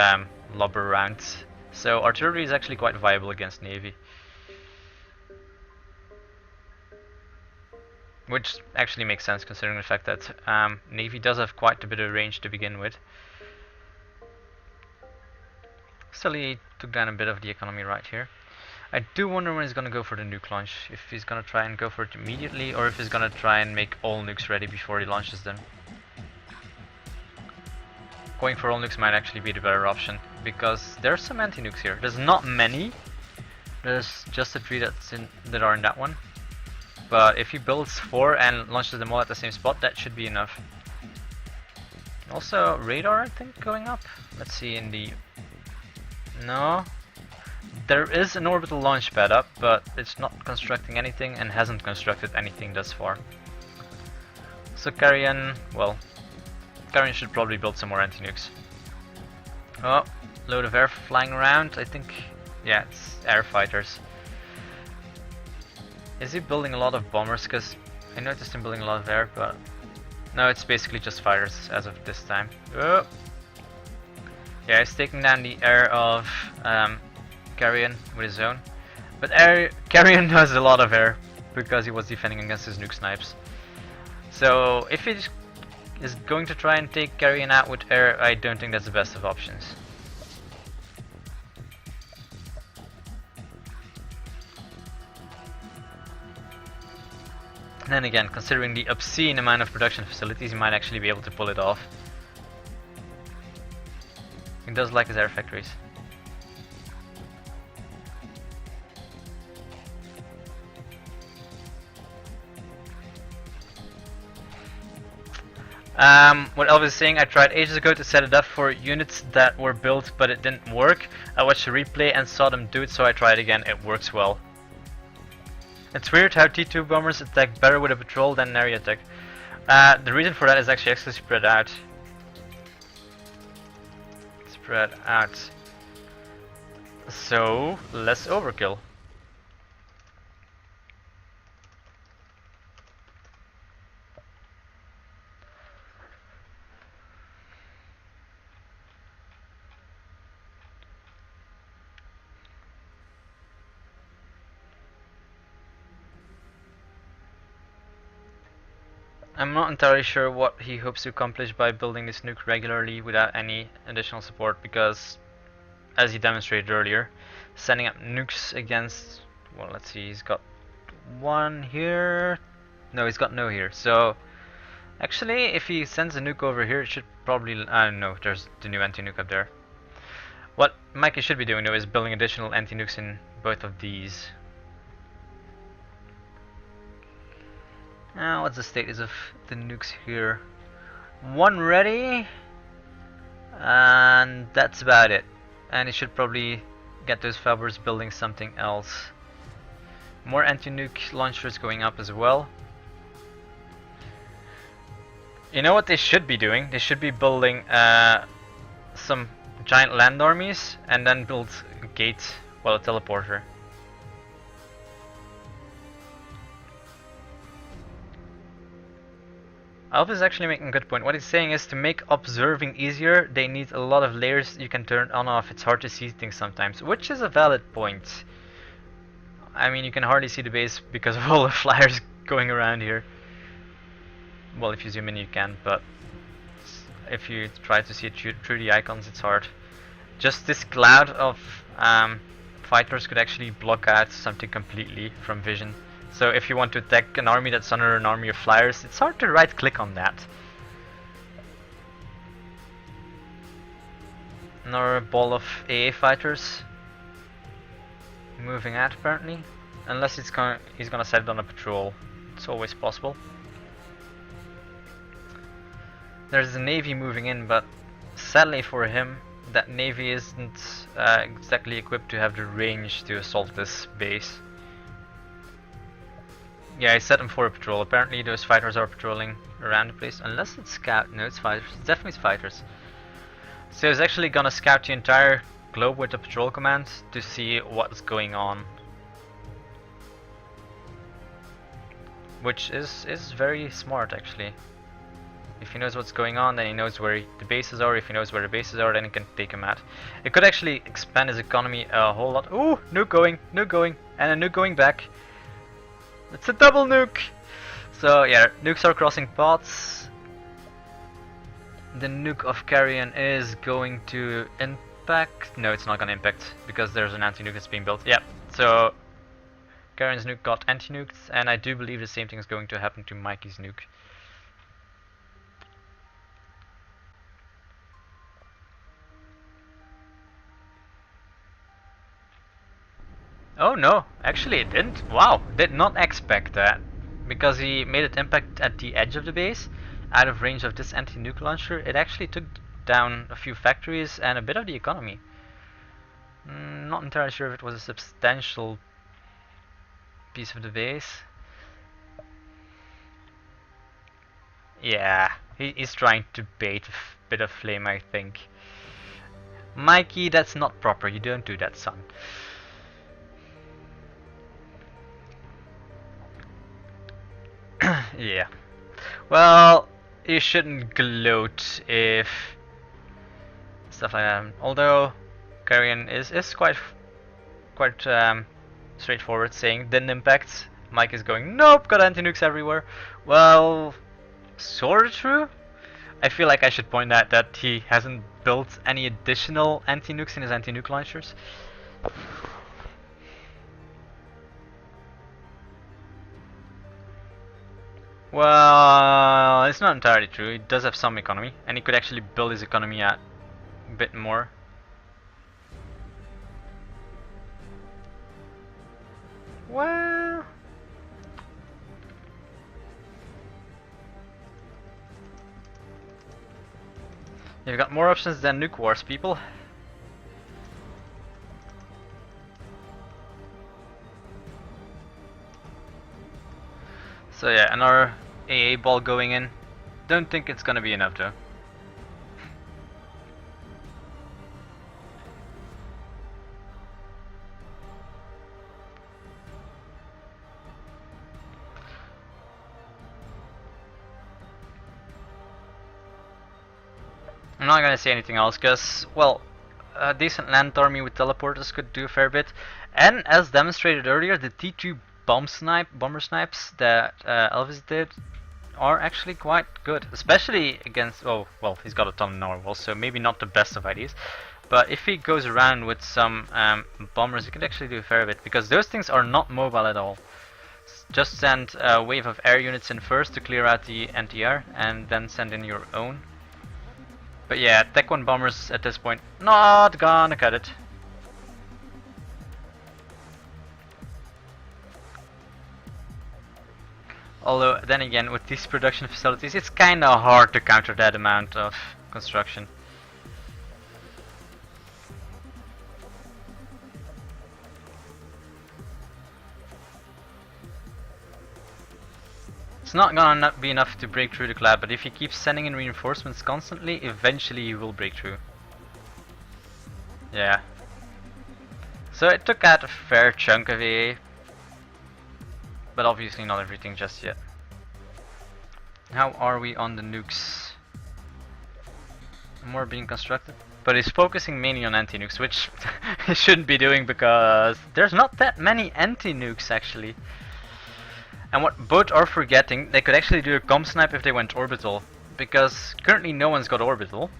lubber rounds. So artillery is actually quite viable against navy. Which actually makes sense considering the fact that navy does have quite a bit of range to begin with. Still, he took down a bit of the economy right here. I do wonder when he's gonna go for the nuke launch. If he's gonna try and go for it immediately, or if he's gonna try and make all nukes ready before he launches them. Going for all nukes might actually be the better option, because there's some anti-nukes here. There's not many. There's just the 3 that are in that one. But if he builds 4 and launches them all at the same spot, that should be enough. Also radar, I think, going up. Let's see in the... No. There is an orbital launch pad up, but it's not constructing anything and hasn't constructed anything thus far. So Karian, well, Karian should probably build some more anti-nukes. Oh, load of air flying around, I think, yeah, it's air fighters. Is he building a lot of bombers? Because I noticed him building a lot of air, but no, it's basically just fighters as of this time. Oh. Yeah, he's taking down the air of Karian with his own. But Karian has a lot of air because he was defending against his nuke snipes. So if he is going to try and take Karian out with air, I don't think that's the best of options. And then again, considering the obscene amount of production facilities, he might actually be able to pull it off. He does like his air factories. What Elvis is saying, I tried ages ago to set it up for units that were built, but it didn't work. I watched the replay and saw them do it, so I tried again. It works well. It's weird how T2 bombers attack better with a patrol than an area attack. The reason for that is actually spread out. Spread out. So, less overkill. I'm not entirely sure what he hopes to accomplish by building this nuke regularly without any additional support, because as he demonstrated earlier, sending up nukes against, well, let's see, he's got one here, no, he's got no here, so actually if he sends a nuke over here, it should probably, no, there's the new anti-nuke up there. What Mikey should be doing though is building additional anti-nukes in both of these. Now, what's the status of the nukes here? One ready, and that's about it. And it should probably get those fabbers building something else. More anti-nuke launchers going up as well. You know what they should be doing? They should be building some giant land armies and then build a gate, well, a teleporter. Elvis is actually making a good point. What he's saying is to make observing easier, they need a lot of layers you can turn on and off. It's hard to see things sometimes, which is a valid point. I mean, you can hardly see the base because of all the flyers going around here. Well, if you zoom in you can, but if you try to see it through the icons, it's hard. Just this cloud of fighters could actually block out something completely from vision. So if you want to attack an army that's under an army of flyers, it's hard to right click on that. Another ball of AA fighters moving out apparently. Unless he's gonna set it on a patrol. It's always possible. There's a navy moving in, but sadly for him, that navy isn't exactly equipped to have the range to assault this base. Yeah, I set them for a patrol. Apparently those fighters are patrolling around the place. Unless it's scout. No, it's fighters. It's definitely fighters. So he's actually gonna scout the entire globe with the patrol command to see what's going on. Which is very smart actually. If he knows what's going on, then he knows where the bases are. If he knows where the bases are, then he can take them out. It could actually expand his economy a whole lot. Ooh, nuke going, and a nuke going back. It's a double nuke! So yeah, nukes are crossing paths. The nuke of Karian is going to impact. No, it's not going to impact because there's an anti-nuke that's being built. Yeah, so Karian's nuke got anti-nuked, and I do believe the same thing is going to happen to Mikey's nuke. Oh no, actually it didn't. Wow, did not expect that. Because he made it impact at the edge of the base, out of range of this anti-nuke launcher, it actually took down a few factories and a bit of the economy. Not entirely sure if it was a substantial piece of the base. Yeah, he's trying to bait a bit of flame, I think. Mikey, that's not proper, you don't do that, son. Yeah. Well, you shouldn't gloat if stuff like that. Although Karian is quite straightforward, saying didn't impact. Mike is going, nope, got anti-nukes everywhere. Well, sort of true. I feel like I should point out that he hasn't built any additional anti-nukes in his anti-nuke launchers. Well, it's not entirely true. He does have some economy, and he could actually build his economy out a bit more. Well, you've got more options than nuke wars, people. So yeah, another AA ball going in. Don't think it's gonna be enough though. I'm not gonna say anything else because, well, a decent land army with teleporters could do a fair bit. And as demonstrated earlier, the T2 bomber snipes that Elvis did are actually quite good, especially against, oh well, he's got a ton of narwhals, so maybe not the best of ideas, but if he goes around with some bombers, he could actually do a fair bit, because those things are not mobile at all. Just send a wave of air units in first to clear out the anti-air, and then send in your own. But yeah, Tech 1 bombers at this point not gonna cut it. Although, then again, with these production facilities, it's kinda hard to counter that amount of construction. It's not gonna be enough to break through the cloud, but if he keeps sending in reinforcements constantly, eventually he will break through. Yeah. So it took out a fair chunk of AA. But obviously not everything just yet. How are we on the nukes? More being constructed. But he's focusing mainly on anti-nukes, which he shouldn't be doing because there's not that many anti-nukes actually. And what both are forgetting, they could actually do a comp snipe if they went orbital. because currently no one's got orbital.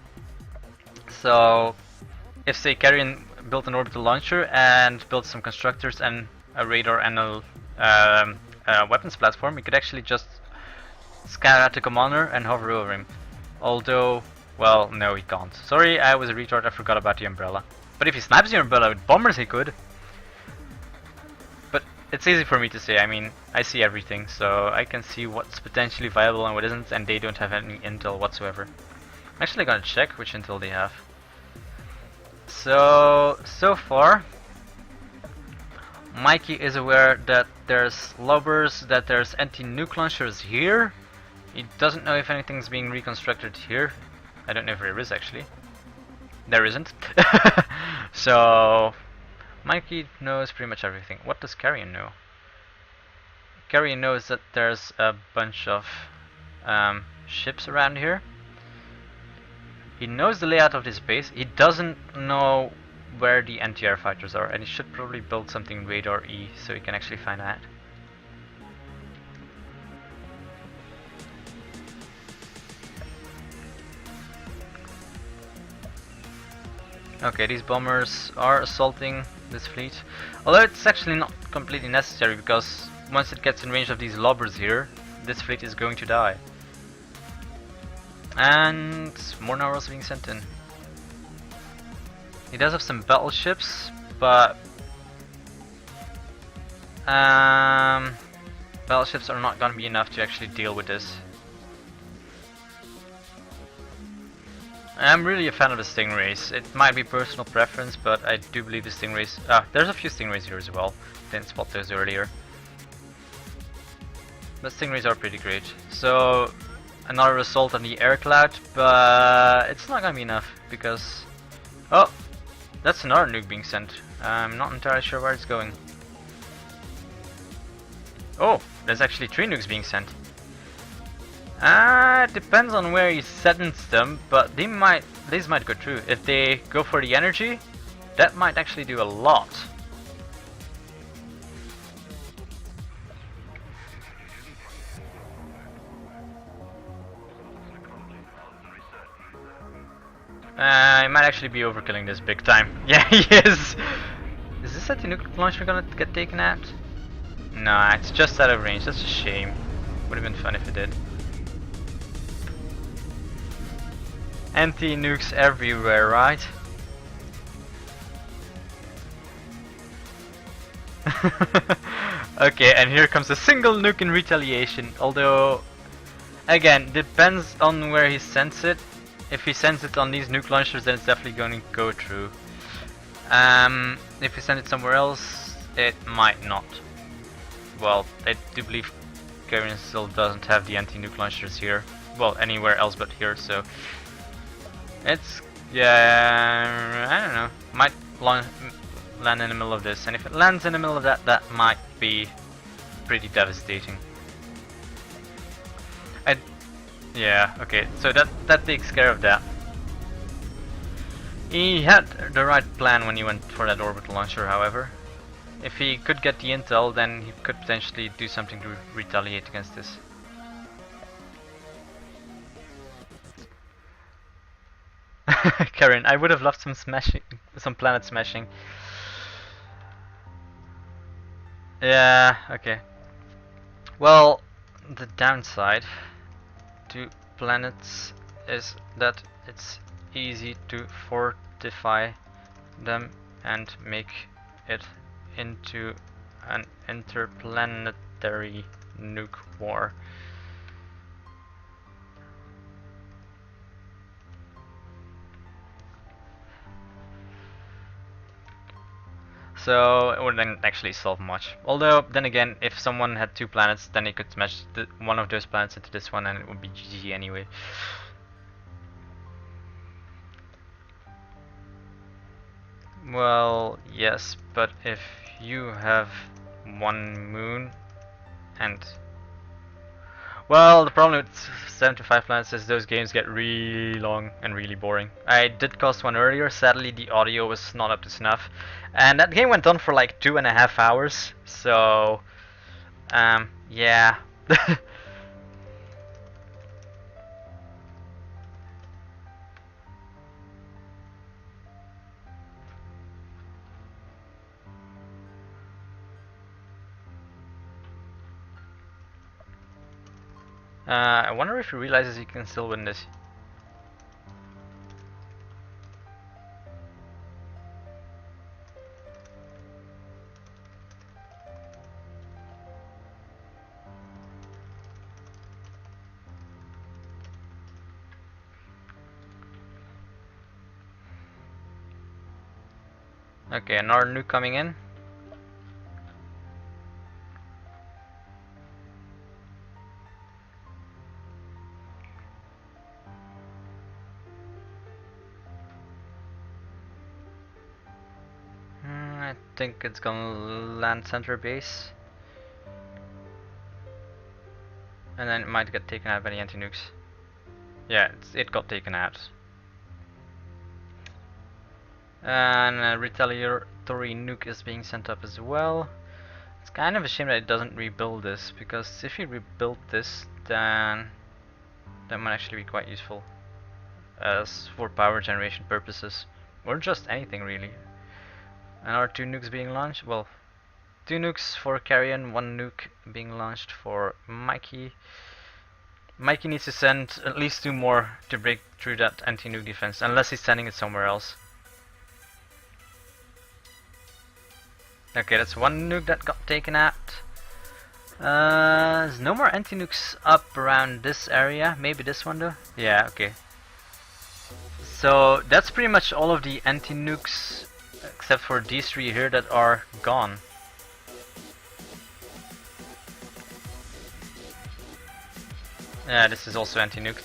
So if say Karian built an orbital launcher and built some constructors and a radar and a weapons platform, we could actually just scout out the commander and hover over him. Although, well, no, he can't. Sorry, I was a retard, I forgot about the umbrella. But if he snipes the umbrella with bombers, he could. But it's easy for me to say, I mean, I see everything, so I can see what's potentially viable and what isn't, and they don't have any intel whatsoever. I'm actually gonna check which intel they have. So far, Mikey is aware that there's lobbers, that there's anti-nuke launchers here. He doesn't know if anything's being reconstructed here. I don't know if there is actually. There isn't. So Mikey knows pretty much everything. What does Karian know? Karian knows that there's a bunch of ships around here. He knows the layout of this base. He doesn't know where the anti-air fighters are, and he should probably build something radar-y so he can actually find out. Okay, these bombers are assaulting this fleet, although it's actually not completely necessary, because once it gets in range of these lobbers here, this fleet is going to die. And more now also being sent in. He does have some battleships, but battleships are not gonna be enough to actually deal with this. I'm really a fan of the Stingrays. It might be personal preference, but I do believe the Stingrays... there's a few Stingrays here as well. Didn't spot those earlier. But Stingrays are pretty great. So, another assault on the air cloud, but it's not gonna be enough, because... Oh! That's another nuke being sent. I'm not entirely sure where it's going. Oh! There's actually 3 nukes being sent. It depends on where you sentence them, but these might go through. If they go for the energy, that might actually do a lot. He might actually be overkilling this big time. Yeah, he is! Is this anti-nuke launcher gonna get taken out? Nah, it's just out of range. That's a shame. Would have been fun if it did. Anti-nukes everywhere, right? Okay, and here comes a single nuke in retaliation, although again, depends on where he sends it. If he sends it on these nuke launchers, then it's definitely going to go through. If he sends it somewhere else, it might not. Well, I do believe Karian still doesn't have the anti-nuke launchers here. Well, anywhere else but here, so... It's, yeah, I don't know, might land in the middle of this, and if it lands in the middle of that, that might be pretty devastating. Yeah, okay, so that takes care of that. He had the right plan when he went for that orbital launcher, however. If he could get the intel, then he could potentially do something to retaliate against this. Karen, I would have loved some smashing, some planet smashing. Yeah, okay. Well, the downside to planets is that it's easy to fortify them and make it into an interplanetary nuke war. So it wouldn't actually solve much. Although, then again, if someone had 2 planets, then he could smash one of those planets into this one and it would be GG anyway. Well, yes, but if you have 1 moon and... Well, the problem with 75 planets is those games get really long and really boring. I did cast one earlier, sadly the audio was not up to snuff. And that game went on for like 2.5 hours, so... yeah. I wonder if he realizes he can still win this. Okay, another nuke coming in. I think it's gonna land center base. And then it might get taken out by the anti-nukes. Yeah, it got taken out. And a retaliatory nuke is being sent up as well. It's kind of a shame that it doesn't rebuild this, because if you rebuild this, then that might actually be quite useful as for power generation purposes, or just anything really. And are 2 nukes being launched? Well, 2 nukes for Karian, 1 nuke being launched for Mikey. Mikey needs to send at least 2 more to break through that anti-nuke defense, unless he's sending it somewhere else. Okay, that's 1 nuke that got taken out. There's no more anti-nukes up around this area. Maybe this one though? Yeah, okay. So that's pretty much all of the anti-nukes, except for these 3 here that are gone. Yeah, this is also anti-nuked.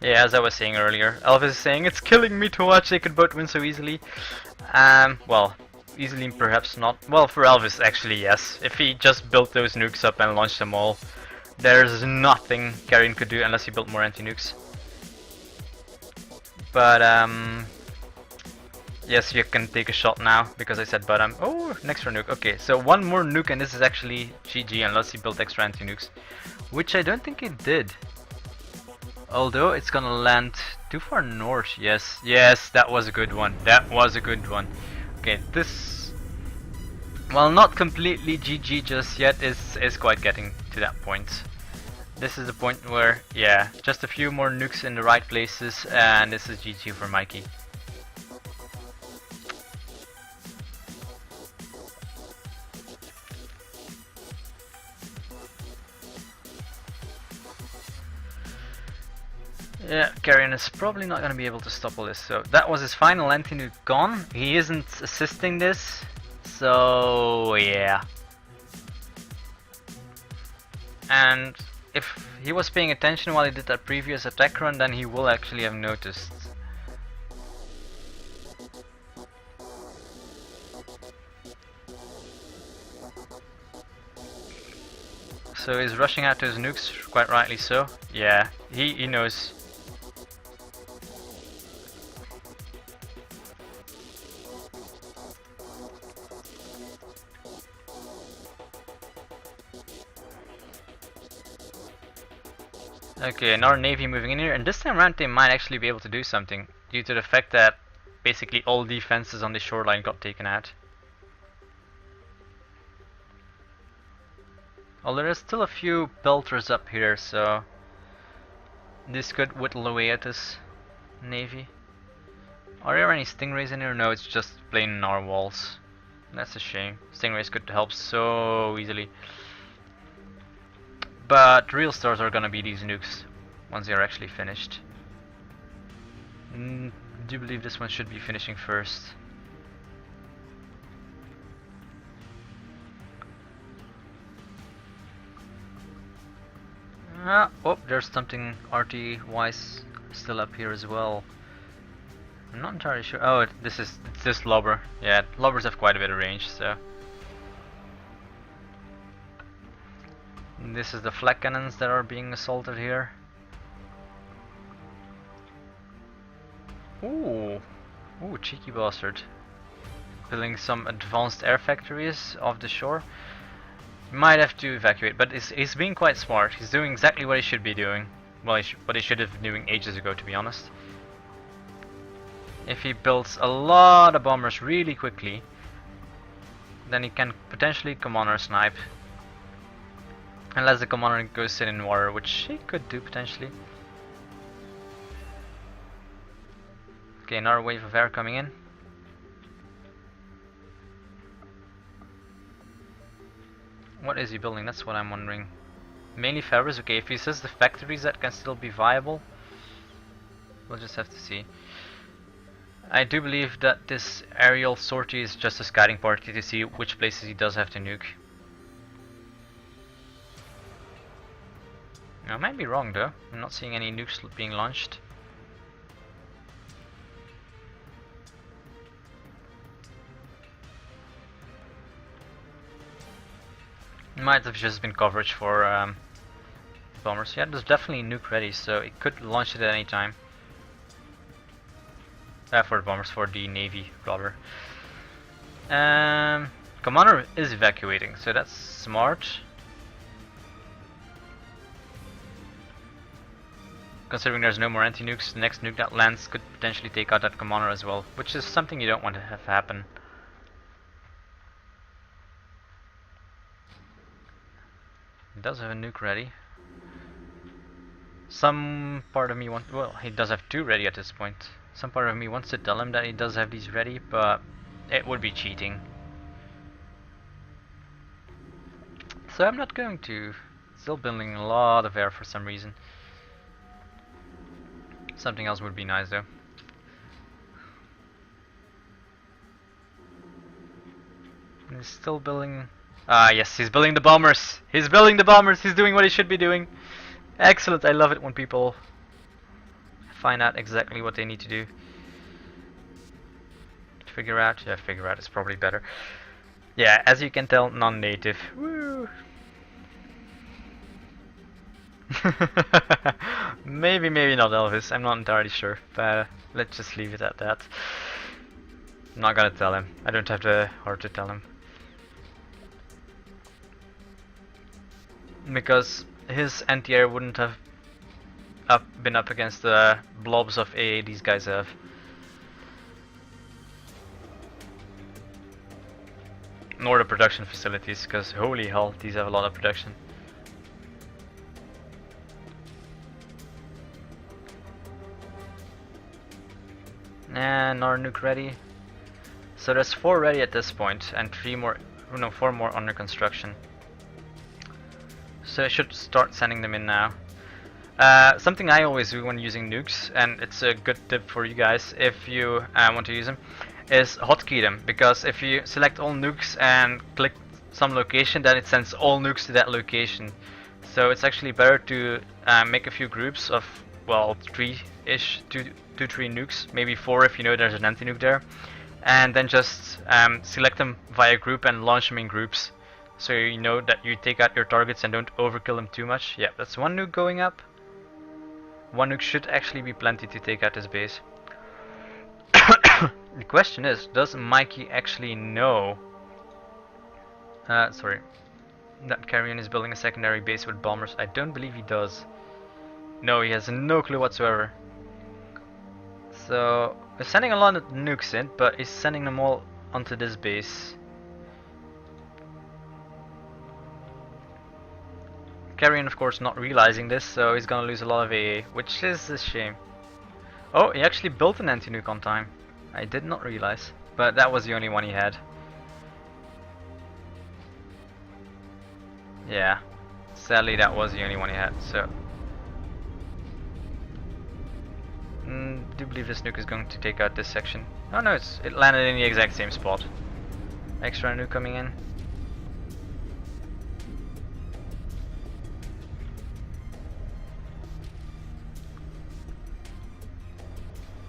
Yeah, as I was saying earlier, Elvis is saying, it's killing me to watch they could both win so easily. Well, easily perhaps not. Well, for Elvis actually yes. If he just built those nukes up and launched them all, there's nothing Karian could do unless he built more anti-nukes. But yes, you can take a shot now, because I said but oh, an extra nuke. Okay, so 1 more nuke and this is actually GG unless he built extra anti-nukes. Which I don't think he did. Although it's gonna land too far north. Yes, yes, that was a good one. That was a good one. Okay, this, well, not completely GG just yet, is quite getting to that point. This is the point where, yeah, just a few more nukes in the right places and this is GG for Mikey. Yeah, Karian is probably not going to be able to stop all this. So that was his final anti-nuke gone. He isn't assisting this, so yeah. And if he was paying attention while he did that previous attack run, then he will actually have noticed. So he's rushing out to his nukes, quite rightly so. Yeah, he knows. Okay, another navy moving in here, and this time around they might actually be able to do something, due to the fact that basically all defenses on the shoreline got taken out. Although there's still a few pelters up here, so this could whittle away at this navy. Are there any stingrays in here? No, it's just plain narwhals. That's a shame. Stingrays could help so easily. But real stars are gonna be these nukes once they are actually finished. Do you believe this one should be finishing first? Oh, there's something RT wise still up here as well. I'm not entirely sure. Oh, it's this lobber. Yeah, lobbers have quite a bit of range, so This is the flak cannons that are being assaulted here. Ooh, cheeky bastard. Building some advanced air factories off the shore. Might have to evacuate, but he's being quite smart. He's doing exactly what he should be doing. Well, what he should have been doing ages ago, to be honest. If he builds a lot of bombers really quickly, then he can potentially commander snipe. Unless the commander goes sit in water, which he could do potentially. Okay, another wave of air coming in. What is he building? That's what I'm wondering. Mainly fabrics. Okay, if he says the factories, that can still be viable. We'll just have to see. I do believe that this aerial sortie is just a scouting party to see which places he does have to nuke. I might be wrong though. I'm not seeing any nukes being launched. It might have just been coverage for bombers. Yeah, there's definitely a nuke ready, so it could launch it at any time. For the bombers, for the navy rather. Commander is evacuating, so that's smart. Considering there's no more anti-nukes, the next nuke that lands could potentially take out that commander as well, which is something you don't want to have happen. He does have a nuke ready. Some part of me wants, well, he does have two ready at this point. Some part of me wants to tell him that he does have these ready, but it would be cheating. So I'm not going to. Still building a lot of air for some reason. Something else would be nice though. He's still building. Ah yes, he's building the bombers. He's building the bombers. He's doing what he should be doing. Excellent. I love it when people find out exactly what they need to do. Figure out. Yeah, figure out is probably better. Yeah, as you can tell, non-native. Woo! Maybe not Elvis. I'm not entirely sure, but let's just leave it at that. I'm not gonna tell him. I don't have the heart to tell him. Because his anti-air wouldn't have been up against the blobs of AA these guys have. Nor the production facilities, because holy hell, these have a lot of production. And our nuke ready. So there's 4 ready at this point, and 4 more under construction. So I should start sending them in now. Something I always do when using nukes, and it's a good tip for you guys if you want to use them, is hotkey them. Because if you select all nukes and click some location, then it sends all nukes to that location. So it's actually better to make a few groups of, well, 3-ish, 2-3 nukes, maybe 4 if you know there's an anti-nuke there, and then just select them via group and launch them in groups. So you know that you take out your targets and don't overkill them too much. Yeah, that's 1 nuke going up. 1 nuke should actually be plenty to take out this base. The question is, does Mikey actually know sorry, that Karian is building a secondary base with bombers? I don't believe he does. No, he has no clue whatsoever. So we're sending a lot of nukes in, but he's sending them all onto this base. Karian, of course, not realizing this, so he's gonna lose a lot of AA, which is a shame. Oh, he actually built an anti-nuke on time. I did not realize, but that was the only one he had. Yeah, sadly that was the only one he had, so... do believe this nuke is going to take out this section. Oh no, it landed in the exact same spot. Extra nuke coming in.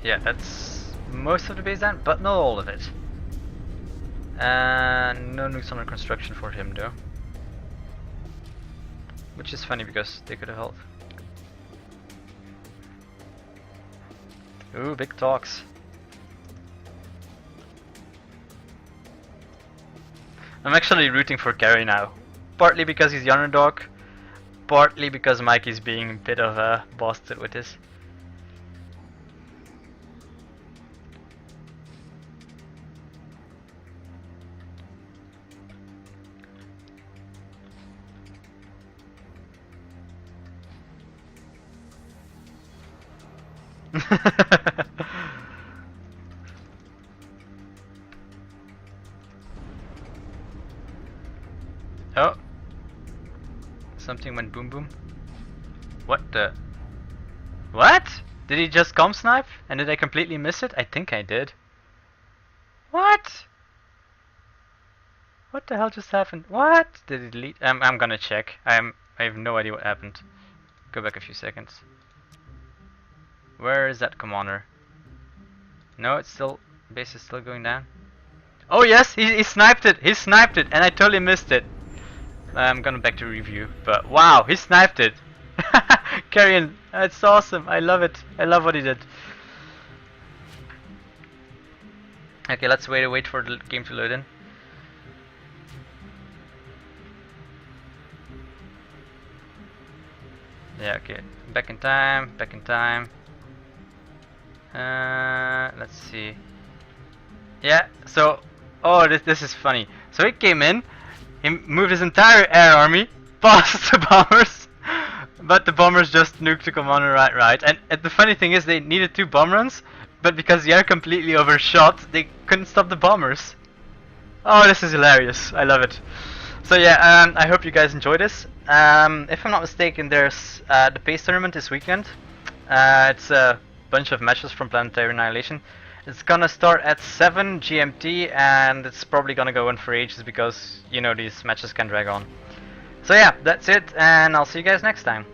Yeah, that's most of the base down, but not all of it. No nukes under construction for him though. which is funny because they could have held. Ooh, big talks. I'm actually rooting for Karian now. Partly because he's the underdog, partly because Mikey's being a bit of a bastard with this. Oh, something went boom boom. What the? What? Did he just comp snipe? And did I completely miss it? I think I did. What? What the hell just happened? What? Did it delete? I'm gonna check. I have no idea what happened. Go back a few seconds. Where is that commander? No, it's still, base is still going down. Oh yes, he sniped it. He sniped it, and I totally missed it. I'm gonna back to review, but wow, he sniped it. Karian, it's awesome. I love it. I love what he did. Okay, let's wait for the game to load in. Yeah, okay. Back in time. Back in time. Let's see. Yeah. So, oh, this is funny. So he came in. He moved his entire air army past the bombers, but the bombers just nuked the commander right. And the funny thing is, they needed 2 bomb runs, but because the air completely overshot, they couldn't stop the bombers. Oh, this is hilarious! I love it. So yeah, I hope you guys enjoy this. If I'm not mistaken, there's the PACE tournament this weekend. It's a bunch of matches from Planetary Annihilation. It's gonna start at 7 GMT, and it's probably gonna go on for ages because, you know, these matches can drag on. So yeah, that's it, and I'll see you guys next time.